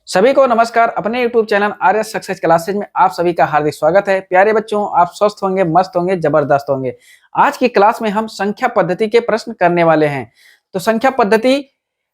सभी को नमस्कार। अपने YouTube चैनल आर्य सक्सेस क्लासेज में आप सभी का हार्दिक स्वागत है। प्यारे बच्चों, आप स्वस्थ होंगे, मस्त होंगे, जबरदस्त होंगे। आज की क्लास में हम संख्या पद्धति के प्रश्न करने वाले हैं। तो संख्या पद्धति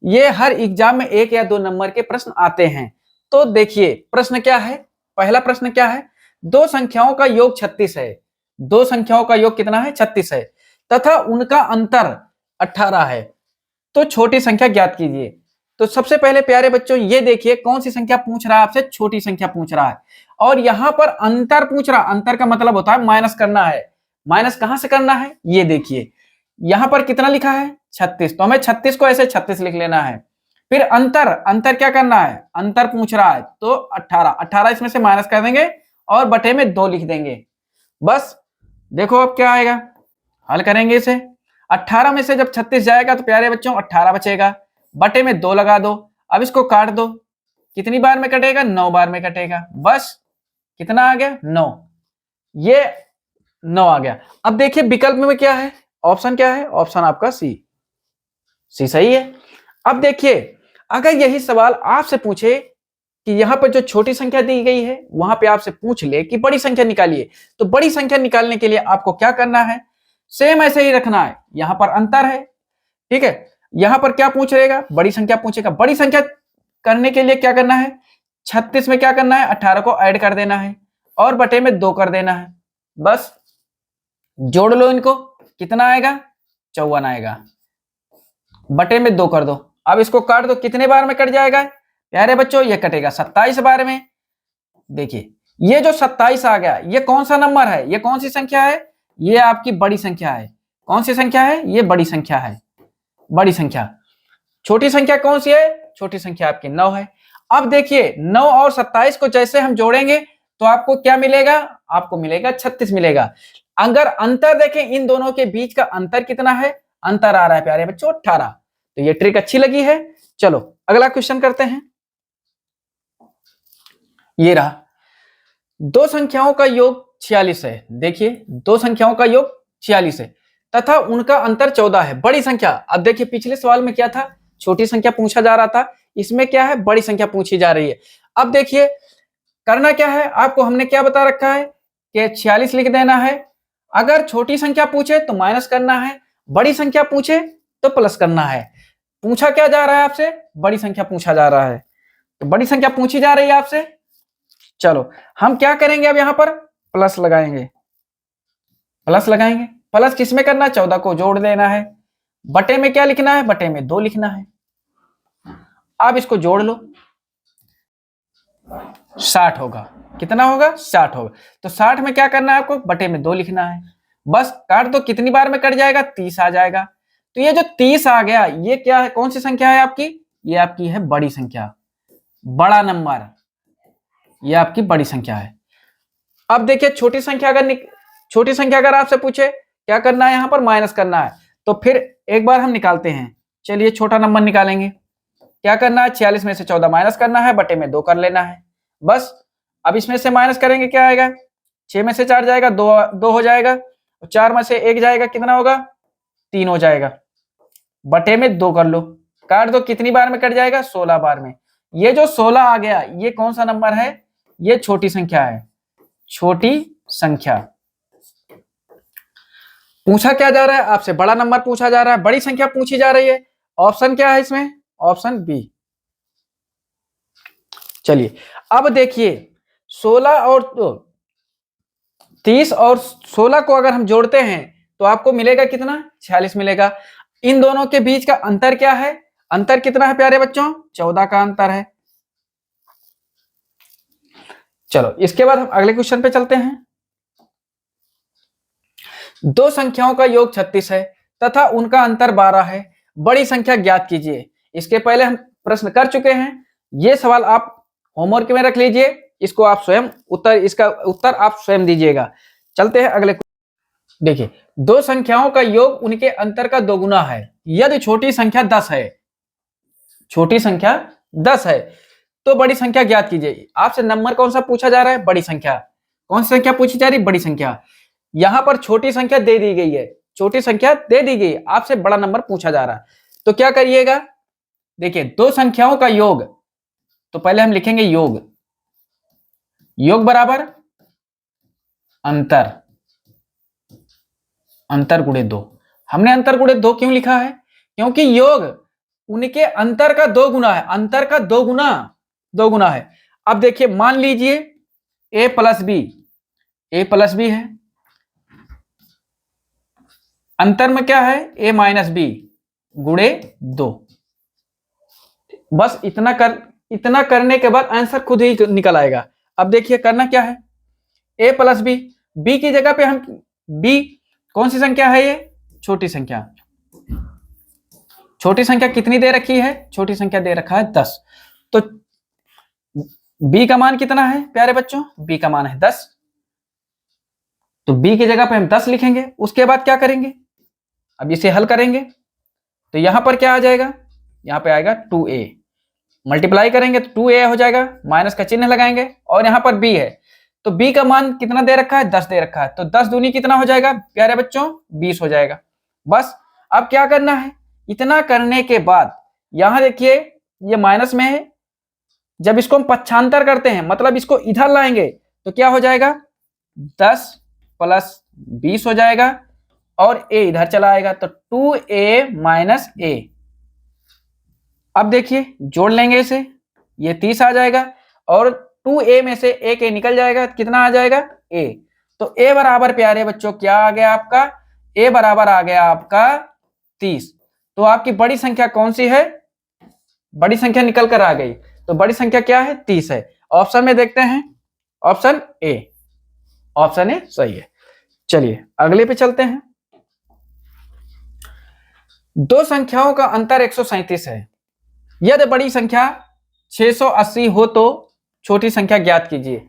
ये हर एग्जाम में 1 या 2 नंबर के प्रश्न आते हैं। तो देखिए प्रश्न क्या है। पहला प्रश्न क्या है, दो संख्याओं का योग 36 है। दो संख्याओं का योग कितना है? 36 है तथा उनका अंतर 18 है। तो छोटी संख्या ज्ञात कीजिए। तो सबसे पहले प्यारे बच्चों ये देखिए कौन सी संख्या पूछ रहा है आपसे? छोटी संख्या पूछ रहा है। और यहां पर अंतर पूछ रहा, अंतर का मतलब होता है माइनस करना है। माइनस कहां से करना है ये देखिए, यहां पर कितना लिखा है? 36। तो हमें 36 को ऐसे 36 लिख लेना है। फिर अंतर, अंतर क्या करना है? अंतर पूछ रहा है तो 18, 18 इसमें से माइनस कर देंगे और बटे में 2 लिख देंगे। बस देखो अब क्या आएगा, हल करेंगे इसे। 18 में से जब 36 जाएगा तो प्यारे बच्चों 18 बचेगा, बटे में 2 लगा दो। अब इसको काट दो, कितनी बार में कटेगा? 9 बार में कटेगा। बस कितना आ गया? 9। ये 9 आ गया। अब देखिए विकल्प में क्या है, ऑप्शन क्या है? ऑप्शन आपका सी, सी सही है। अब देखिए अगर यही सवाल आपसे पूछे कि यहां पर जो छोटी संख्या दी गई है वहां पे आपसे पूछ ले कि बड़ी संख्या निकालिए, तो बड़ी संख्या निकालने के लिए आपको क्या करना है? सेम ऐसे ही रखना है। यहां पर अंतर है, ठीक है। यहां पर क्या पूछ रहेगा? बड़ी संख्या पूछेगा। बड़ी संख्या करने के लिए क्या करना है? 36 में क्या करना है? 18 को ऐड कर देना है और बटे में 2 कर देना है। बस जोड़ लो इनको, कितना आएगा? 54 आएगा। बटे में 2 कर दो। अब इसको काट दो, कितने बार में कट जाएगा प्यारे बच्चों? ये कटेगा 27 बार में। देखिए ये जो 27 आ गया, ये कौन सा नंबर है? ये कौन सी संख्या है? ये आपकी बड़ी संख्या है। कौन सी संख्या है? ये बड़ी संख्या है, बड़ी संख्या। छोटी संख्या कौन सी है? छोटी संख्या आपकी 9 है। अब देखिए 9 और 27 को जैसे हम जोड़ेंगे तो आपको क्या मिलेगा? आपको मिलेगा 36 मिलेगा। अगर अंतर देखें इन दोनों के बीच का अंतर कितना है? अंतर आ रहा है प्यारे बच्चों 18। तो ये ट्रिक अच्छी लगी है। चलो अगला क्वेश्चन करते हैं। ये रहा, दो संख्याओं का योग 46 है। देखिए दो संख्याओं का योग 46 है तथा उनका अंतर 14 है। बड़ी संख्या, अब देखिए पिछले सवाल में क्या था? छोटी संख्या पूछा जा रहा था, इसमें क्या है? बड़ी संख्या पूछी जा रही है। अब देखिए करना क्या है आपको, हमने क्या बता रखा है कि 46 लिख देना है। अगर छोटी संख्या पूछे तो माइनस करना है, बड़ी संख्या पूछे तो प्लस करना है। पूछा क्या जा रहा है आपसे? बड़ी संख्या पूछा जा रहा है, तो बड़ी संख्या पूछी जा रही है आपसे। चलो हम क्या करेंगे, अब यहां पर प्लस लगाएंगे। प्लस लगाएंगे, प्लस किसमें करना है? 14 को जोड़ देना है। बटे में क्या लिखना है? बटे में 2 लिखना है। अब इसको जोड़ लो, 60 होगा। कितना होगा? 60 होगा। तो 60 में क्या करना है आपको? बटे में 2 लिखना है। बस काट दो, कितनी बार में कट जाएगा? 30 आ जाएगा। तो ये जो 30 आ गया ये क्या है? कौन सी संख्या है आपकी? ये आपकी है बड़ी संख्या, बड़ा नंबर, ये आपकी बड़ी संख्या है। अब देखिए छोटी संख्या छोटी संख्या अगर आपसे पूछे क्या करना है? यहां पर माइनस करना है। तो फिर एक बार हम निकालते हैं। चलिए छोटा नंबर निकालेंगे। क्या करना है? 46 में से 14 माइनस करना है, बटे में 2 कर लेना है। बस अब इसमें से माइनस करेंगे, क्या आएगा? 6 में से 4 जाएगा, 2 हो जाएगा। 4 में से 1 जाएगा, कितना होगा? 3 हो जाएगा। बटे में 2 कर लो, काट दो, कितनी बार में कट जाएगा? 16 बार में। ये जो 16 आ गया ये कौन सा नंबर है? ये छोटी संख्या है, छोटी संख्या। पूछा क्या जा रहा है आपसे? बड़ा नंबर पूछा जा रहा है, बड़ी संख्या पूछी जा रही है। ऑप्शन क्या है इसमें? Option B. चलिए अब देखिए 16 और 30 और 16 को अगर हम जोड़ते हैं तो आपको मिलेगा कितना? 46 मिलेगा। इन दोनों के बीच का अंतर क्या है? अंतर कितना है प्यारे बच्चों? 14 का अंतर है। चलो इसके बाद हम अगले क्वेश्चन पे चलते हैं। दो संख्याओं का योग 36 है तथा उनका अंतर 12 है। बड़ी संख्या ज्ञात कीजिए। इसके पहले हम प्रश्न कर चुके हैं, ये सवाल आप होमवर्क में रख लीजिए। इसको आप स्वयं इसका उत्तर आप स्वयं दीजिएगा। चलते हैं अगले। देखिए दो संख्याओं का योग उनके अंतर का दोगुना है यदि छोटी संख्या 10 है। छोटी संख्या 10 है तो बड़ी संख्या ज्ञात कीजिए। आपसे नंबर कौन सा पूछा जा रहा है? बड़ी संख्या। कौन सी संख्या पूछी जा रही? बड़ी संख्या। यहां पर छोटी संख्या दे दी गई है, छोटी संख्या दे दी गई, आपसे बड़ा नंबर पूछा जा रहा है। तो क्या करिएगा? देखिए दो संख्याओं का योग, तो पहले हम लिखेंगे योग, योग बराबर अंतर, अंतर गुणे 2। हमने अंतर गुणे 2 क्यों लिखा है? क्योंकि योग उनके अंतर का 2 गुना है, अंतर का 2 गुना है। अब देखिए, मान लीजिए a प्लस बी है, अंतर में क्या है? a माइनस बी गुणे 2। बस इतना करने के बाद आंसर खुद ही निकल आएगा। अब देखिए करना क्या है, a प्लस बी की जगह पे हम b कौन सी संख्या है? ये छोटी संख्या। छोटी संख्या कितनी दे रखी है? छोटी संख्या दे रखा है 10। तो b का मान कितना है प्यारे बच्चों? b का मान है 10। तो b की जगह पे हम 10 लिखेंगे। उसके बाद क्या करेंगे? अब इसे हल करेंगे तो यहां पर क्या आ जाएगा? यहां पे आएगा 2a, मल्टीप्लाई करेंगे तो 2a हो जाएगा, माइनस का चिन्ह लगाएंगे और यहां पर b है, तो b का मान कितना दे रखा है? 10 दे रखा है। तो 10 दूनी कितना हो जाएगा प्यारे बच्चों? 20 हो जाएगा। बस अब क्या करना है? इतना करने के बाद यहां देखिए ये माइनस में है, जब इसको हम पक्षांतर करते हैं मतलब इसको इधर लाएंगे तो क्या हो जाएगा? 10 प्लस 20 हो जाएगा और a इधर चला आएगा तो 2a माइनस a। अब देखिए जोड़ लेंगे इसे, ये 30 आ जाएगा और 2a में से एक a निकल जाएगा, कितना आ जाएगा? a। तो a बराबर प्यारे बच्चों क्या आ गया आपका? a बराबर आ गया आपका 30। तो आपकी बड़ी संख्या कौन सी है? बड़ी संख्या निकल कर आ गई। तो बड़ी संख्या क्या है? 30 है। ऑप्शन में देखते हैं, ऑप्शन ए, ऑप्शन ए सही है। चलिए अगले पे चलते हैं। दो संख्याओं का अंतर 137 है। यदि बड़ी संख्या 680 हो तो छोटी संख्या ज्ञात कीजिए।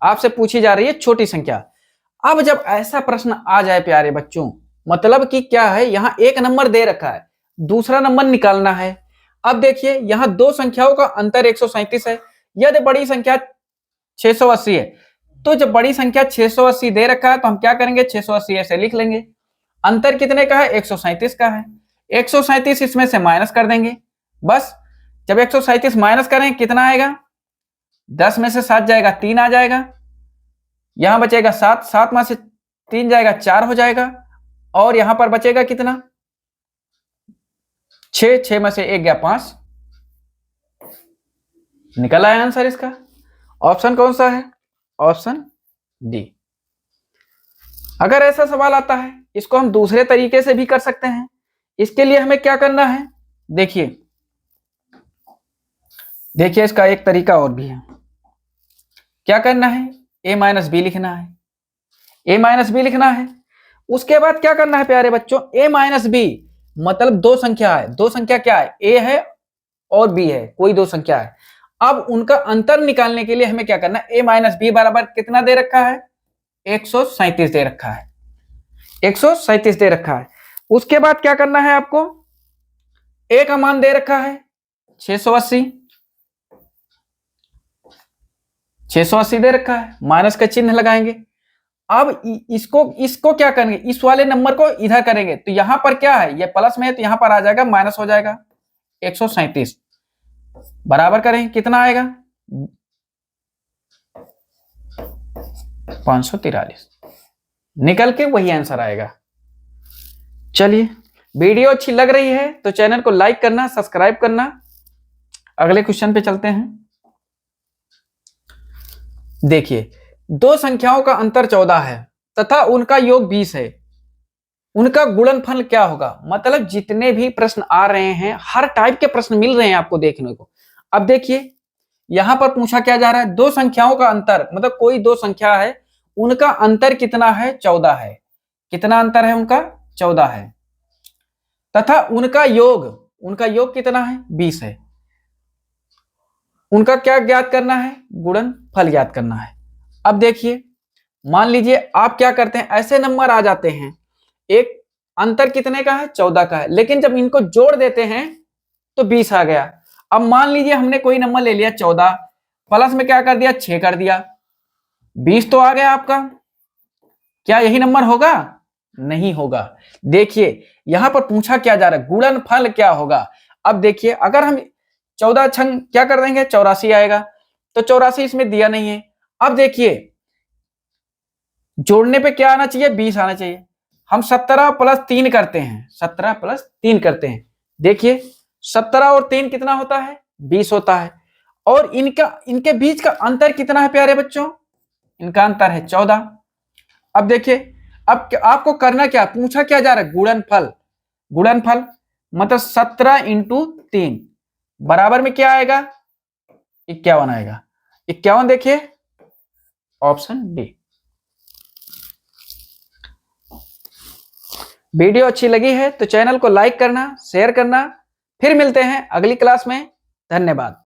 आपसे पूछी जा रही है छोटी संख्या। अब जब ऐसा प्रश्न आ जाए प्यारे बच्चों, मतलब कि क्या है, यहां एक नंबर दे रखा है, दूसरा नंबर निकालना है। अब देखिए यहां दो संख्याओं का अंतर 137 है। यदि बड़ी संख्या 680 है तो जब बड़ी संख्या 680 दे रखा है तो हम क्या करेंगे? 680 ऐसे लिख लेंगे। अंतर कितने का है? 137 का है। 137 इसमें से माइनस कर देंगे। बस जब 137 माइनस करें कितना आएगा? 10 में से 7 जाएगा, 3 आ जाएगा। यहां बचेगा 7, 7 में से 3 जाएगा, 4 हो जाएगा। और यहां पर बचेगा कितना? 6, 6 में से 1 गया 5। निकल आया आंसर इसका। ऑप्शन कौन सा है? Option D. अगर ऐसा सवाल आता है, इसको हम दूसरे तरीके से भी कर सकते हैं। इसके लिए हमें क्या करना है? देखिए इसका एक तरीका और भी है। क्या करना है? a माइनस बी लिखना है, a माइनस बी लिखना है। उसके बाद क्या करना है प्यारे बच्चों? a माइनस बी मतलब दो संख्या है। दो संख्या क्या है? a है और b है, कोई दो संख्या है। अब उनका अंतर निकालने के लिए हमें क्या करना है? a माइनस बी बराबर कितना दे रखा है? 137 दे रखा है, 137 दे रखा है। उसके बाद क्या करना है आपको? a का मान दे रखा है 680, 680 दे रखा है, माइनस का चिन्ह लगाएंगे। अब इसको क्या करेंगे? इस वाले नंबर को इधर करेंगे तो यहां पर क्या है? ये प्लस में है तो यहां पर आ जाएगा माइनस हो जाएगा। 137 बराबर करें कितना आएगा? 543। निकल के वही आंसर आएगा। चलिए वीडियो अच्छी लग रही है तो चैनल को लाइक करना, सब्सक्राइब करना। अगले क्वेश्चन पे चलते हैं। देखिए दो संख्याओं का अंतर 14 है तथा उनका योग 20 है, उनका गुणनफल क्या होगा? मतलब जितने भी प्रश्न आ रहे हैं, हर टाइप के प्रश्न मिल रहे हैं आपको देखने को। अब देखिए यहां पर पूछा क्या जा रहा है? दो संख्याओं का अंतर, मतलब कोई दो संख्या है, उनका अंतर कितना है? 14 है। कितना अंतर है उनका? 14 है। तथा उनका योग कितना है? 20 है। उनका क्या ज्ञात करना है? गुणनफल ज्ञात करना है। अब देखिए मान लीजिए आप क्या करते हैं, ऐसे नंबर आ जाते हैं, एक अंतर कितने का है? 14 का है, लेकिन जब इनको जोड़ देते हैं तो 20 आ गया। अब मान लीजिए हमने कोई नंबर ले लिया 14, प्लस में क्या कर दिया? 6 कर दिया, 20 तो आ गया आपका। क्या यही नंबर होगा? नहीं होगा। देखिए यहां पर पूछा क्या जा रहा है? गुणनफल क्या होगा? अब देखिए अगर हम 14 छंग क्या कर देंगे, 84 आएगा। तो 84 इसमें दिया नहीं है। अब देखिए जोड़ने पे क्या आना चाहिए, 20 आना चाहिए। हम 17 प्लस 3 करते हैं, 17 प्लस 3 करते हैं। देखिए 17 और 3 कितना होता है, 20 होता है। और इनके बीच का अंतर कितना है प्यारे बच्चों, इनका अंतर है 14। अब देखिए अब आपको करना क्या, पूछा क्या जा रहा है, गुणनफल। गुणनफल मतलब 17 इंटू 3 बराबर में क्या आएगा, 51 आएगा। 51 देखिए ऑप्शन बी। वीडियो अच्छी लगी है तो चैनल को लाइक करना, शेयर करना। फिर मिलते हैं अगली क्लास में। धन्यवाद।